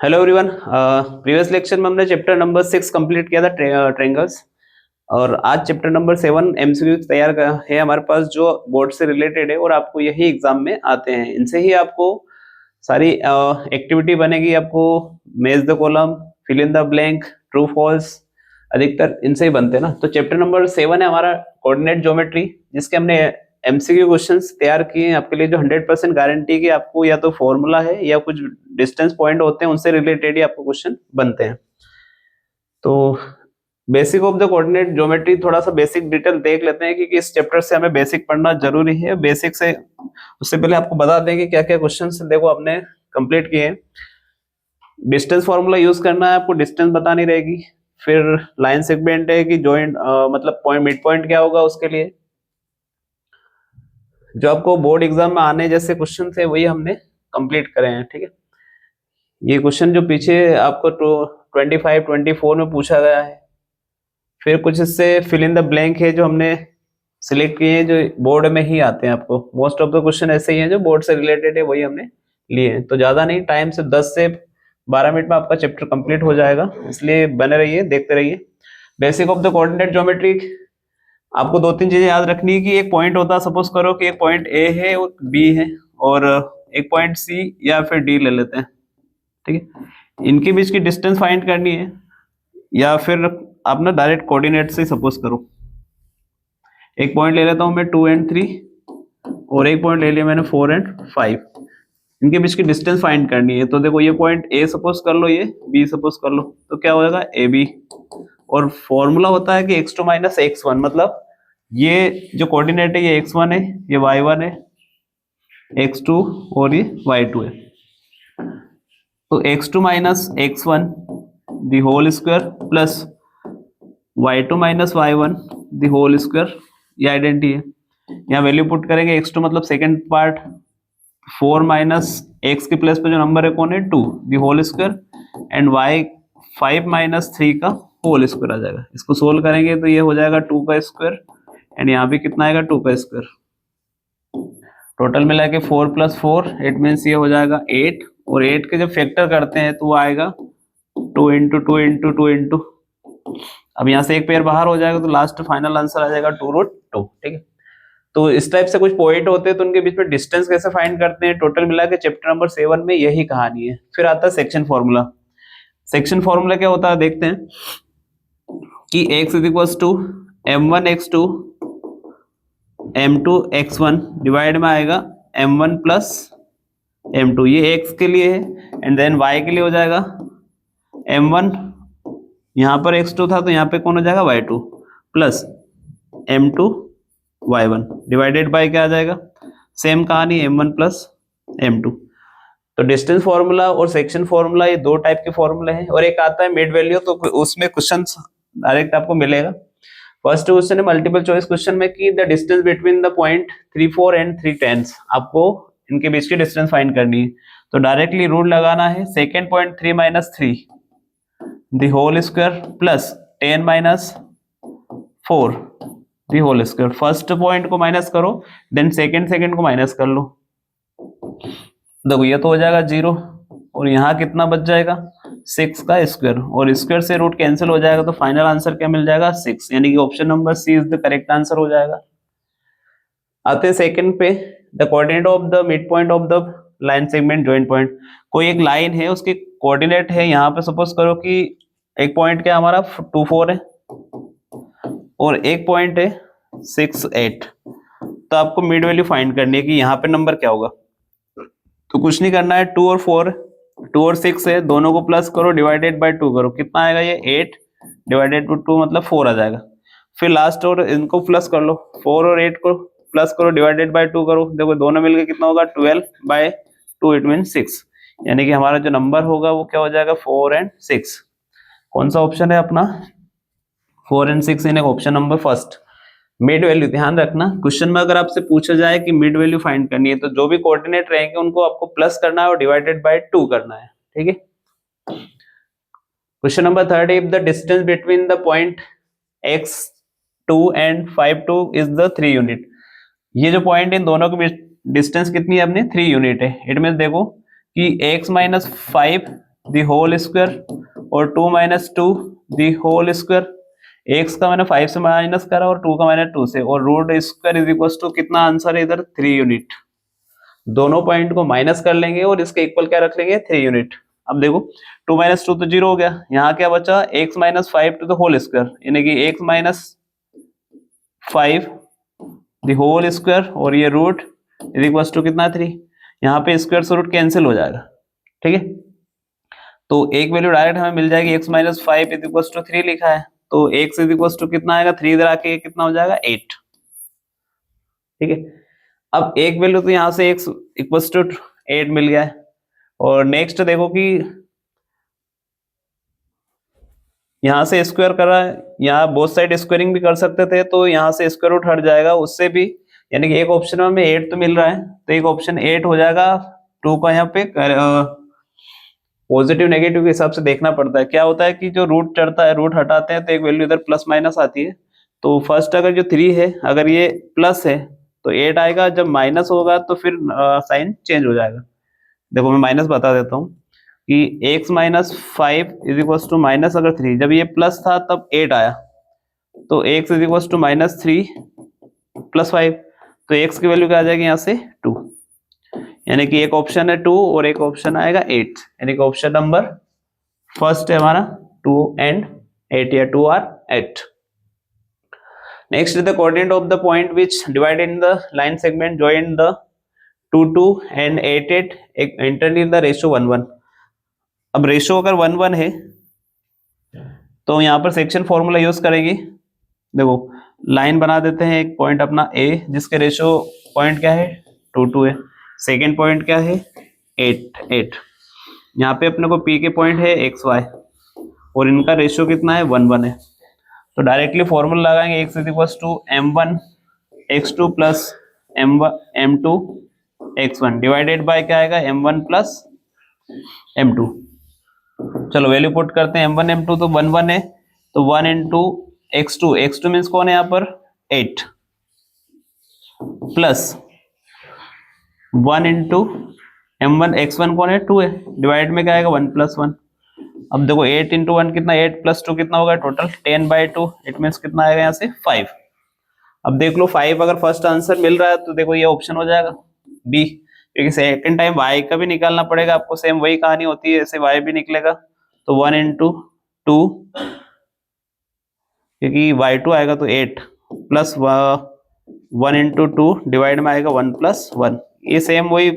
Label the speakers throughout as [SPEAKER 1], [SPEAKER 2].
[SPEAKER 1] Hello everyone. Previous lecture में हमने chapter number 6 complete किया था ट्रायंगल्स। और आज चैप्टर नंबर 7 एमसीक्यू तैयार है हमारे पास जो बोर्ड से रिलेटेड है और आपको यही एग्जाम में आते हैं। इनसे ही आपको सारी एक्टिविटी बनेगी। आपको match the column, fill in the blank, true false, अधिकतर इनसे ही बनते हैं ना। तो चैप्टर नंबर 7 है हमारा कोऑर्डिनेट ज्योमेट्री, जिसके हमने एमसीक्यू क्वेश्चंस तैयार किए हैं आपके लिए, जो 100% गारंटी की आपको या तो फॉर्मूला है या कुछ डिस्टेंस पॉइंट होते हैं उनसे रिलेटेड ही आपको क्वेश्चन बनते हैं। तो basic of the coordinate geometry थोड़ा सा बेसिक डिटेल देख लेते हैं, क्योंकि इस चैप्टर से हमें बेसिक पढ़ना जरूरी है। बेसिक से उससे पहले आपको बता दें कि क्या क्या क्वेश्चंस देखो आपने कंप्लीट किए हैं। डिस्टेंस फॉर्मूला यूज करना है आपको, डिस्टेंस बतानी रहेगी। फिर लाइन सेगमेंट है कि जॉइंट मतलब पॉइंट मिड पॉइंट क्या होगा उसके लिए। जो आपको बोर्ड एग्जाम में आने जैसे क्वेश्चन थे वही हमने कंप्लीट करे हैं, ठीक है। ये क्वेश्चन जो पीछे आपको 25-24 में पूछा गया है। फिर कुछ इससे फिल इन द ब्लैंक है जो हमने सिलेक्ट किए हैं, जो बोर्ड में ही आते हैं। आपको मोस्ट ऑफ द क्वेश्चन ऐसे ही हैं जो बोर्ड से रिलेटेड है, वही हमने लिए हैं। तो ज्यादा नहीं, टाइम से 10 से 12 मिनट में आपका चैप्टर कंप्लीट हो जाएगा, इसलिए बने रहिए, देखते रहिए। Basic of the coordinate geometry, आपको दो तीन चीजें याद रखनी है कि एक पॉइंट होता है, सपोज करो कि एक पॉइंट ए है और बी है, और एक पॉइंट सी या फिर डी ले लेते हैं, ठीक है। इनके बीच की डिस्टेंस फाइंड करनी है, या फिर आप ना डायरेक्ट कोऑर्डिनेट से सपोज करो। एक पॉइंट ले लेता हूं मैं 2 और 3, और एक पॉइंट ले लिया मैंने 4 और 5। इनके बीच की डिस्टेंस फाइंड करनी है। तो देखो ये पॉइंट ए सपोज कर लो, ये बी सपोज कर लो, तो क्या हो जाएगा ए बी। और फॉर्मूला होता है कि x2 माइनस x1, मतलब ये जो कोऑर्डिनेट है ये x1 है, ये y1 है, x2 और ये y2 है। तो x2 minus x1 the whole square plus y2 minus y1 the whole square, ये आइडेंटिटी है। यहाँ वैल्यू पुट करेंगे, x2 मतलब सेकेंड पार्ट, 4 माइनस x के प्लस पे जो नंबर है कौन है 2 the whole square, and y 5 minus 3 का होल स्क्वायर आ जाएगा। इसको सोल्व करेंगे तो ये हो जाएगा 2 का स्क्वायर, एंड यहाँ भी कितना आएगा 2 का स्क्वायर। टोटल मिला के 4 + 4, इट मीन्स ये हो जाएगा 8। और 8 के जब फैक्टर करते हैं तो वो आएगा 2 × 2 × 2 × अब यहाँ से एक पेयर बाहर हो जाएगा, तो लास्ट फाइनल आंसर आ जाएगा 2√2, ठीक है। तो इस टाइप से कुछ पॉइंट होते हैं, तो उनके बीच में डिस्टेंस कैसे फाइंड करते हैं, टोटल मिला के चैप्टर नंबर 7 में यही कहानी है। फिर आता है सेक्शन फॉर्मूला। सेक्शन फॉर्मूला क्या होता है देखते हैं कि x = m1 x2 m2 x1 divide में आएगा m1 + m2, ये x के लिए है, एंड देन y के लिए हो जाएगा m1, यहाँ पर x2 था तो यहाँ पे कौन हो जाएगा y2 plus m2 y1 divided by क्या आ जाएगा, सेम कहानी m1 + m2। तो डिस्टेंस फॉर्मूला और सेक्शन फॉर्मूला ये दो टाइप के फॉर्मूले हैं, और एक आता है मिड वैल्यू, तो उसमें क्वेश्चन डायरेक्ट आपको मिलेगा। फर्स्ट क्वेश्चन है मल्टीपल चॉइस क्वेश्चन में कि the distance between the point 3, 4 and 3 10, आपको इनके बीच की डिस्टेंस फाइंड करनी है। तो डायरेक्टली रूल लगाना है, second point 3 - 3 the whole square plus 10 - 4 the whole square. First point को माइनस करो, देन सेकेंड को माइनस कर लो। देखो ये तो हो जाएगा 0, और यहाँ कितना बच जाएगा 6 का स्क्वायर, और स्क्वायर से रूट कैंसिल हो जाएगा, तो फाइनल आंसर क्या मिल जाएगा 6, यानी कि option number C is the correct answer हो जाएगा। आते हैं सेकंड पे, the coordinate of the mid point of the line segment joint point. कोई एक लाइन है, उसके कोऑर्डिनेट है, यहाँ पे सपोज करो कि एक पॉइंट क्या हमारा 2, 4 है, और एक पॉइंट है 6, 8। तो आपको मिड वैल्यू फाइंड करनी है कि यहाँ पे नंबर क्या होगा। तो कुछ नहीं करना है, 2 और 6 है, दोनों को प्लस करो, डिवाइडेड बाय 2 करो, कितना आएगा ये 8 डिवाइडेड बाय 2 मतलब 4 आ जाएगा। फिर लास्ट और इनको प्लस कर लो, 4 और 8 को प्लस करो, डिवाइडेड बाय 2 करो, देखो दोनों मिलके कितना होगा 12/2, इट मीन 6, यानी कि हमारा जो नंबर होगा वो क्या हो जाएगा 4 और 6। कौन सा ऑप्शन है अपना 4 और 6, यानी option number first. Mid value ध्यान रखना, क्वेश्चन में अगर आपसे पूछा जाए कि मिड वैल्यू फाइंड करनी है, तो जो भी कोऑर्डिनेट रहेंगे उनको आपको प्लस करना है और डिवाइडेड बाय 2 करना है, ठीक है। Question number 3, if the distance between the point x2 and 5, 2 is the 3 unit. ये जो पॉइंट इन दोनों की डिस्टेंस कितनी है अपनी 3 यूनिट है। इट मीन देखो कि x - 5 द होल स्क्वायर और 2 minus 2 the whole square. X का मैंने 5 से माइनस करा और 2 का मैंने 2 से, और root square is equal to कितना आंसर है इधर 3 यूनिट। दोनों पॉइंट को माइनस कर लेंगे और इसके इक्वल क्या रख लेंगे 3 यूनिट। अब देखो 2 माइनस 2 तो 0 हो गया, यहाँ क्या बचा x minus 5 to the whole square, यानी कि x minus 5 the whole square और ये रूट इज इक्वल टू कितना 3। यहाँ पे स्क्वायर से रूट कैंसिल हो जाएगा, ठीक है। तो एक वैल्यू डायरेक्ट हमें मिल जाएगी, x minus 5 is equal to 3 लिखा है, तो x इज इक्वल टू कितना आएगा 3 इधर आके कितना हो जाएगा 8, ठीक है। अब एक वैल्यू तो यहाँ से x इक्वल टू 8 मिल गया है, और नेक्स्ट देखो कि यहाँ से स्क्वायर कर रहा है, यहाँ बोथ साइड स्क्वायरिंग भी कर सकते थे, तो यहाँ से स्क्वायर रूट हट जाएगा उससे भी, यानी कि एक ऑप्शन में हमें 8 तो मिल रहा है, तो एक ऑप्शन 8 हो जाएगा। 2 का यहाँ पे पॉजिटिव नेगेटिव के हिसाब से देखना पड़ता है। क्या होता है कि जो रूट चढ़ता है, रूट हटाते हैं तो एक वैल्यू इधर प्लस माइनस आती है। तो फर्स्ट अगर जो 3 है अगर ये प्लस है तो 8 आएगा, जब माइनस होगा तो फिर साइन चेंज हो जाएगा। देखो मैं माइनस बता देता हूँ कि x minus 5 is equal to minus अगर 3, जब ये प्लस था तब 8 आया, तो x is equal to minus 3 plus 5, तो x की वैल्यू क्या आ जाएगी यहाँ से 2, यानी कि एक ऑप्शन है 2 और एक ऑप्शन आएगा 8, यानी कि ऑप्शन नंबर फर्स्ट है हमारा 2 एंड 8 या 2 और 8। Next the coordinate of the point which divided in the line segment joint the 2 2 and 8 8 enter in the ratio 1 1। अब रेशियो अगर 1 1 है तो यहाँ पर सेक्शन फॉर्मूला यूज करेंगे। देखो लाइन बना देते हैं, एक पॉइंट अपना A जिसके रेशियो पॉइंट क्या है 2 2 है, सेकेंड पॉइंट क्या है 8 8, यहाँ पे अपने को P के पॉइंट है x y और इनका रेशियो कितना है 1 1 है, तो डायरेक्टली फॉर्मूला लगाएंगे x is equal to m1 x2 plus m2 x1 divided by क्या आएगा m1 प्लस m2। चलो वैल्यू पुट करते हैं, m1 m2 तो 1 1 है, तो 1 इंटू x2 मीन्स कौन है यहाँ पर 8 प्लस 1 इंटू m1 x1 कौन है 2 है, डिवाइड में क्या आएगा 1 प्लस 1। अब देखो 8 इंटू 1 कितना, 8 प्लस 2 कितना होगा टोटल 10/2, इट मीन्स कितना आएगा यहाँ से 5। अब देख लो 5 अगर फर्स्ट आंसर मिल रहा है तो देखो ये ऑप्शन हो जाएगा बी, क्योंकि सेकेंड टाइम y का भी निकालना पड़ेगा आपको, सेम वही कहानी होती है, ऐसे y भी निकलेगा, तो 1 इंटू 2 क्योंकि y2 आएगा तो 8 प्लस 1 इंटू 2 डिवाइड में आएगा 1 प्लस 1, ये सेम वही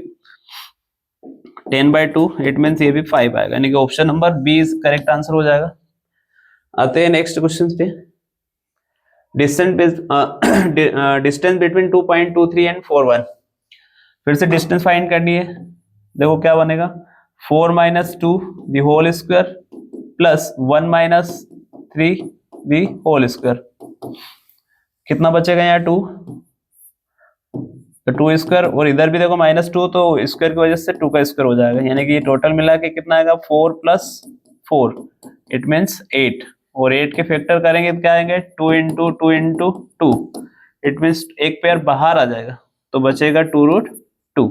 [SPEAKER 1] 10/2, इट मीन्स ये भी 5 आएगा, यानी कि option number B is correct answer हो जाएगा। आते हैं नेक्स्ट क्वेश्चन पे। डिस्टेंस बिटवीन 2.23 एंड 4 1, फिर से डिस्टेंस फाइंड करनी है। देखो क्या बनेगा 4 minus 2 the whole square plus 1 minus 3 the whole square, कितना बचेगा यहाँ 2, तो 2 स्क्वायर, और इधर भी देखो माइनस 2 तो स्क्वायर की वजह से 2 का स्क्वायर हो जाएगा, यानी कि टोटल मिला के कितना आएगा 4 प्लस 4 इट मीन्स 8, और 8 के फैक्टर करेंगे तो क्या आएंगे 2 इंटू 2 इंटू 2, इट मीन्स एक पेयर बाहर आ जाएगा, तो बचेगा 2√2।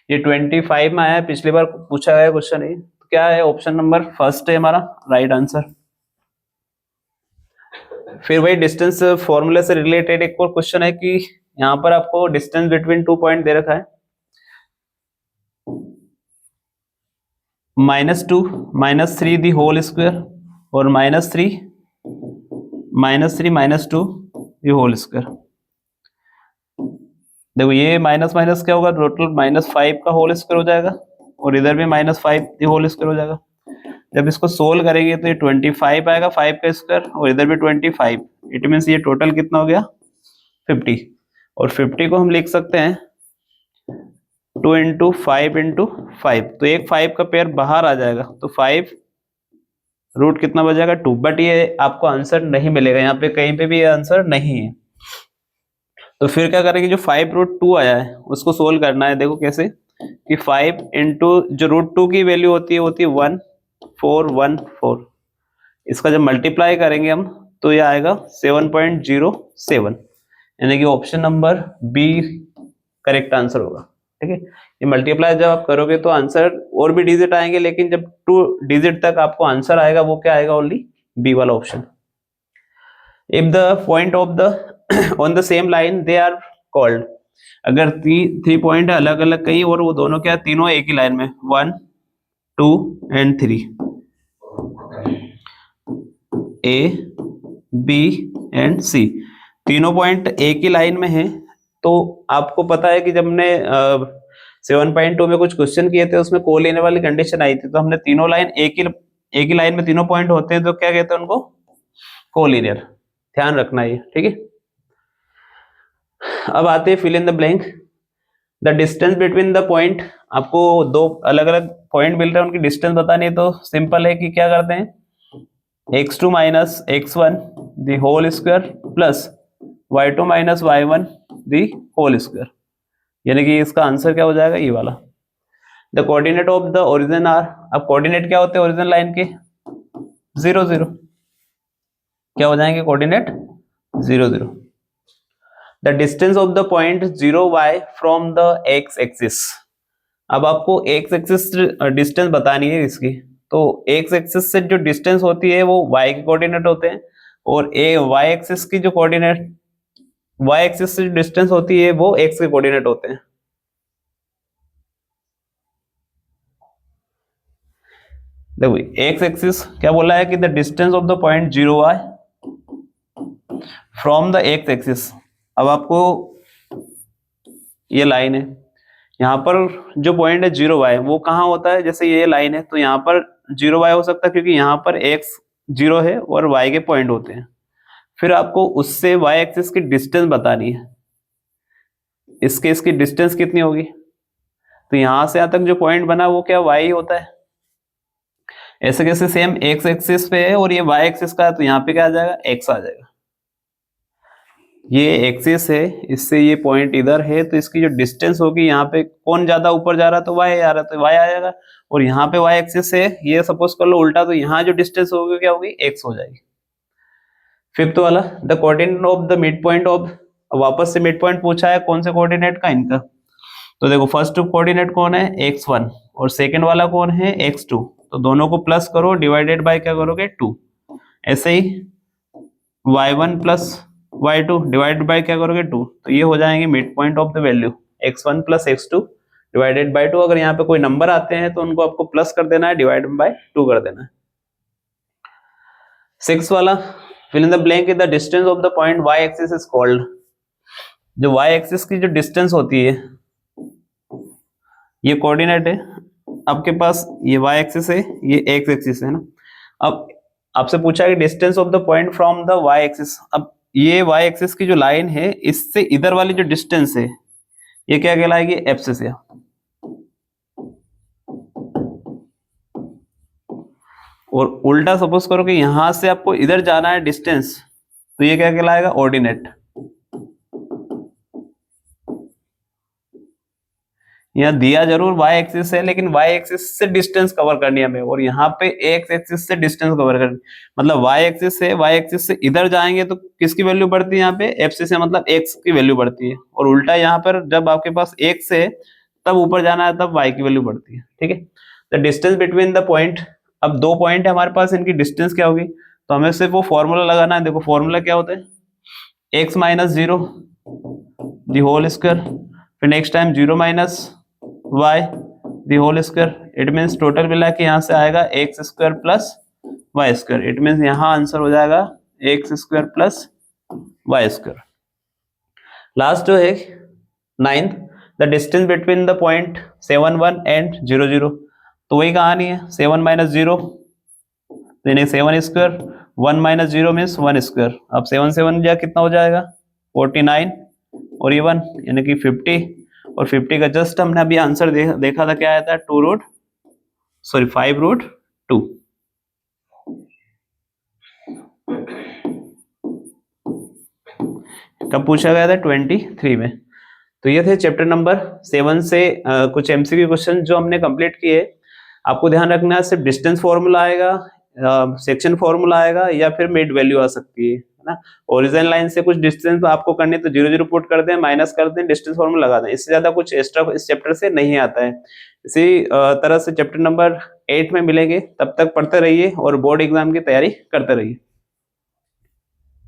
[SPEAKER 1] ये 25 में आया है, पिछली बार पूछा गया क्वेश्चन है, तो क्या है ऑप्शन नंबर फर्स्ट है हमारा राइट आंसर। फिर वही डिस्टेंस फॉर्मूले से रिलेटेड एक और क्वेश्चन है कि यहाँ पर आपको डिस्टेंस बिटवीन 2 पॉइंट दे रखा है, -2 -3 दी होल स्क्वायर और -3 -2 दी होल स्क्वायर। देखो ये माइनस माइनस क्या होगा टोटल -5 का होल स्क्वायर हो जाएगा, और इधर भी -5 दी होल स्क्वायर हो जाएगा। जब इसको सोल्व करेंगे तो ये 25 आएगा 5 का स्क्वायर, और इधर भी 25, इट मीन्स ये टोटल कितना हो गया 50, और 50 को हम लिख सकते हैं 2 इंटू 5 इंटू 5, तो एक 5 का पेयर बाहर आ जाएगा, तो 5 रूट कितना बचेगा 2, बट ये आपको आंसर नहीं मिलेगा, यहाँ पे कहीं पे भी ये आंसर नहीं है। तो फिर क्या करेंगे, जो 5√2 आया है उसको सोल्व करना है। देखो कैसे कि 5 इंटू जो √2 की वैल्यू होती है 1414, इसका जब मल्टीप्लाई करेंगे हम तो ये आएगा 7.07, यानी कि option number B correct answer होगा, ठीक है। ये मल्टीप्लाई जब आप करोगे तो आंसर और भी डिजिट आएंगे, लेकिन जब 2 डिजिट तक आपको आंसर आएगा वो क्या आएगा, ओनली बी वाला option. If the point of the on the same line they are called, अगर 3 पॉइंट अलग अलग कहीं और वो दोनों क्या तीनों एक ही लाइन में 1 2 एंड 3, ए बी एंड सी, तीनों पॉइंट एक ही लाइन में है। तो आपको पता है कि जब हमने 7.2 में कुछ क्वेश्चन किए थे उसमें कोलिनियर वाली कंडीशन आई थी, तो हमने तीनों लाइन एक ही लाइन में तीनों पॉइंट होते हैं तो क्या कहते हैं उनको, कोलिनियर। ध्यान रखना ये, ठीक है। अब आते हैं fill in the blank. The distance between the point, आपको 2 अलग अलग पॉइंट मिल रहे हैं, उनकी डिस्टेंस बतानी है, तो सिंपल है कि क्या करते हैं, x2 minus x1 the whole square plus y2 minus y1 the whole square, यानी कि इसका आंसर क्या हो जाएगा, ये वाला। The coordinate of the origin are, अब कोऑर्डिनेट क्या होते हैं ओरिजिन लाइन के, 0 0, क्या हो जाएंगे coordinate 0 0। The distance of the point 0y from the x axis, अब आपको x एक्सिस डिस्टेंस बतानी है इसकी, तो x एक्सिस से जो डिस्टेंस होती है वो y के कोऑर्डिनेट होते हैं, और y एक्सिस की जो कोऑर्डिनेट y एक्सिस से डिस्टेंस होती है वो x के कोऑर्डिनेट होते हैं। देखो x एक्सिस क्या बोला है कि the distance of the point 0y from the x axis, अब आपको ये लाइन है, यहाँ पर जो पॉइंट है 0y वो कहाँ होता है, जैसे ये लाइन है तो यहाँ पर 0y हो सकता है क्योंकि यहाँ पर x 0 है और y के पॉइंट होते हैं। फिर आपको उससे y एक्सिस की डिस्टेंस बतानी है, इसकी डिस्टेंस कितनी होगी, तो यहां से यहां तक जो पॉइंट बना वो क्या y होता है। ऐसे कैसे, सेम x एक्सिस पे है और ये y एक्सिस का है, तो यहाँ पे क्या आ जाएगा, x आ जाएगा। ये एक्सिस है, इससे ये पॉइंट इधर है, तो इसकी जो डिस्टेंस होगी, यहाँ पे कौन ज्यादा ऊपर जा रहा है तो y आ रहा है, तो y आएगा, और यहाँ पे y एक्सिस है, ये सपोज कर लो उल्टा, तो यहाँ जो डिस्टेंस होगी क्या होगी, x हो जाएगी। फिफ्थ वाला, the coordinate of the mid point of, वापस से मिड पॉइंट पूछा है कौन से कोऑर्डिनेट का, इनका। तो देखो फर्स्ट कोऑर्डिनेट कौन है, x1, और सेकंड वाला कौन है, x2, तो दोनों को प्लस करो, डिवाइडेड बाय क्या करोगे, 2। ऐसे ही y1 plus y2 divided by क्या करोगे, 2, तो ये हो जाएंगे mid point of the value x1 plus x2 divided by 2। अगर यहाँ पे कोई नंबर आते हैं तो उनको आपको प्लस कर देना है, डिवाइड बाय 2 कर देना है। 6 वाला, fill in the blank, the distance of the point y axis is called, जो y एक्सिस की जो डिस्टेंस होती है, ये कोऑर्डिनेट है आपके पास, ये y एक्सिस है, ये x एक्सिस है ना। अब आपसे पूछा है distance of the point from the y axis, अब ये y एक्सिस की जो लाइन है इससे इधर वाली जो डिस्टेंस है ये क्या कहलाएगी, एब्सिस है। और उल्टा सपोज करो कि यहां से आपको इधर जाना है डिस्टेंस, तो ये क्या कहलाएगा, ऑर्डिनेट। यहाँ दिया जरूर y एक्सिस है, लेकिन y एक्सिस से डिस्टेंस कवर करनी है हमें, और यहाँ पे x एक्सिस से डिस्टेंस कवर करनी, मतलब y एक्सिस है, y एक्सिस से इधर जाएंगे तो किसकी वैल्यू बढ़ती है, यहाँ पे एब्सिस है, मतलब x की वैल्यू बढ़ती है, और उल्टा यहाँ पर जब आपके पास x है तब ऊपर जाना है तब y की वैल्यू बढ़ती है, ठीक है। The distance between the point, अब 2 पॉइंट है हमारे पास, इनकी डिस्टेंस क्या होगी, तो हमें सिर्फ वो फॉर्मूला लगाना है। देखो फॉर्मूला क्या होता है, x minus 0 the whole square, फिर next time 0 minus y the whole square, it means total मिला के यहाँ से आएगा x square plus y square, it means यहाँ आंसर हो जाएगा x square plus y square. Last जो है 9th, the distance between the point 7 1 and 0 0, तो वही कहानी है, 7 माइनस 0 यानी 7 स्क्वायर, 1 माइनस 0 मीन्स 1 स्क्वायर। अब 7 7 जा कितना हो जाएगा, 49, और ये 1 यानी कि 50, और 50 का जस्ट हमने अभी आंसर देखा था, क्या आया था, 5√2। कब पूछा गया था, 23 में। तो ये थे चैप्टर नंबर 7 से कुछ एमसीक्यू क्वेश्चन जो हमने कंप्लीट किए। आपको ध्यान रखना है सिर्फ डिस्टेंस फॉर्मूला आएगा, सेक्शन फॉर्मूला आएगा, या फिर मिड वैल्यू आ सकती है। ना। ओरिजिन लाइन से कुछ डिस्टेंस आपको करनी है तो 0 0 पुट कर दें, माइनस कर दें, डिस्टेंस फॉर्मूला लगा दें, इससे ज्यादा कुछ एक्स्ट्रा इस चैप्टर से नहीं आता है। इसी तरह से चैप्टर नंबर 8 में मिलेंगे, तब तक पढ़ते रहिए और बोर्ड एग्जाम की तैयारी करते रहिए।